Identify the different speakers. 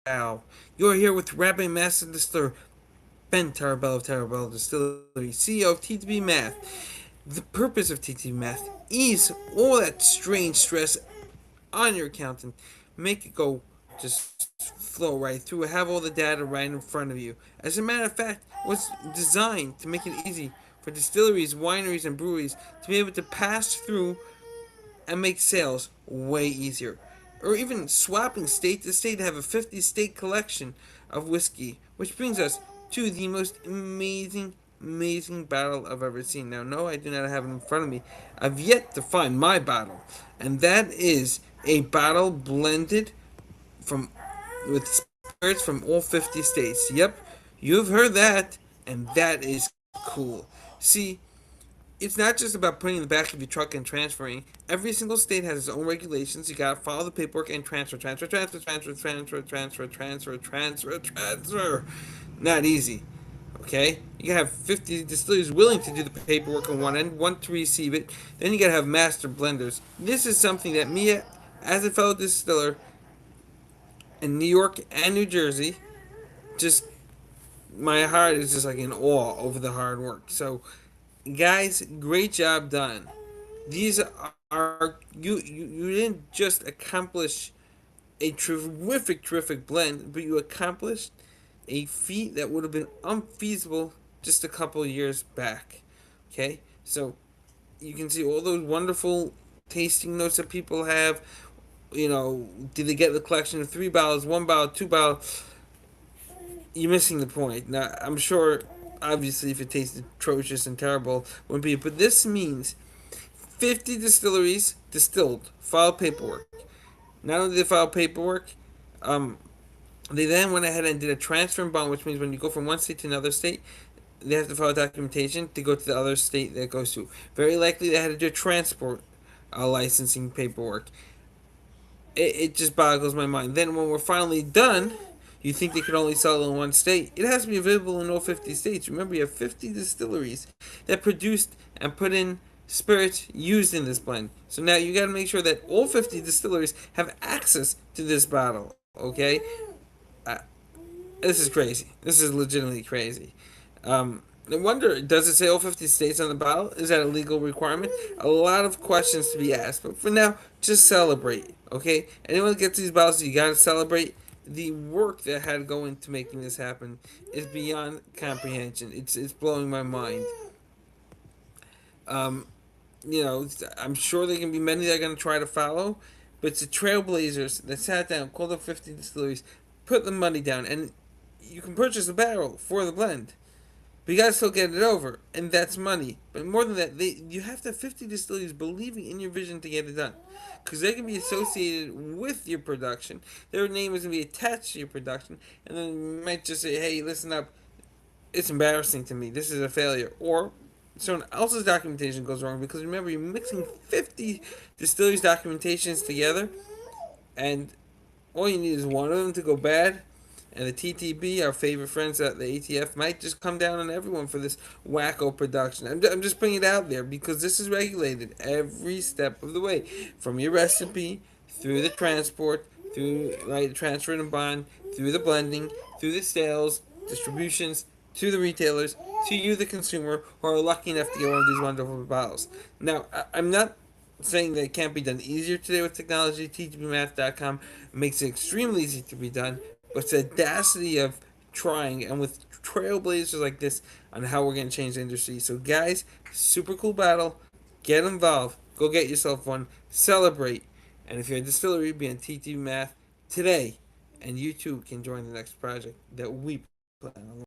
Speaker 1: Wow. You're here with Rabbi Master Distiller Ben Tarabell of Tarabell Distillery, CEO of TTB Math. The purpose of TTB Math: ease all that strange stress on your accountant, make it go just flow right through, have all the data right in front of you. As a matter of fact, it was designed to make it easy for distilleries, wineries, and breweries to be able to pass through and make sales way easier. Or even swapping state to state to have a 50 state collection of whiskey. Which brings us to the most amazing battle I've ever seen. Now, no, I do not have it in front of me. I've yet to find my battle. And that is a battle blended from with spirits from all 50 states. Yep, you've heard that. And that is cool. See, it's not just about putting in the back of your truck and transferring. Every single state has its own regulations. You gotta follow the paperwork and transfer. Not easy. Okay? You gotta have 50 distilleries willing to do the paperwork on one end, one to receive it. Then you gotta have master blenders. This is something that me, as a fellow distiller in New York and New Jersey, just my heart is just like in awe over the hard work. So, guys, great job done. These are you didn't just accomplish a terrific blend, but you accomplished a feat that would have been unfeasible just a couple years back. Okay, so you can see all those wonderful tasting notes that people have. You know, did they get the collection of 3 bottles, 1 bottle, 2 bottles? You're missing the point. Now, I'm sure, obviously, if it tasted atrocious and terrible, wouldn't be. But this means 50 distilleries distilled, filed paperwork. Not only did they file paperwork, um, they then went ahead and did a transfer and bond, which means when you go from one state to another state, they have to file documentation to go to the other state that it goes to. Very likely they had to do a transport licensing paperwork. It just boggles my mind. Then when we're finally done, you think they could only sell in one state. It has to be available in all 50 states. Remember, you have 50 distilleries that produced and put in spirits used in this blend. So now you got to make sure that all 50 distilleries have access to this bottle. Okay? Uh, this is crazy. This is legitimately crazy. I wonder, does it say all 50 states on the bottle? Is that a legal requirement? A lot of questions to be asked. But for now, just celebrate. Okay? Anyone that gets these bottles, you got to celebrate. The work that had to go into making this happen is beyond comprehension. It's blowing my mind. Um, you know, I'm sure there can be many that are going to try to follow, but it's the trailblazers that sat down, called up 50 distilleries, put the money down, and you can purchase a barrel for the blend. But you gotta still get it over, and that's money. But more than that, you have to have 50 distilleries believing in your vision to get it done, because they're gonna be associated with your production. Their name is gonna be attached to your production, and then you might just say, "Hey, listen up, it's embarrassing to me. This is a failure," or someone else's documentation goes wrong. Because remember, you're mixing 50 distilleries' documentations together, and all you need is one of them to go bad, and the TTB, our favorite friends at the ATF, might just come down on everyone for this wacko production. I'm just putting it out there because this is regulated every step of the way, from your recipe through the transport, through right transfer and bond, through the blending, through the sales, distributions, to the retailers, to you, the consumer, who are lucky enough to get one of these wonderful bottles. Now, I'm not saying that it can't be done easier today with technology. TGBmath.com makes it extremely easy to be done, but it's the audacity of trying, and with trailblazers like this, on how we're going to change the industry. So, guys, super cool battle. Get involved. Go get yourself one. Celebrate. And if you're a distillery, be on TTB Math today. And you too can join the next project that we plan on.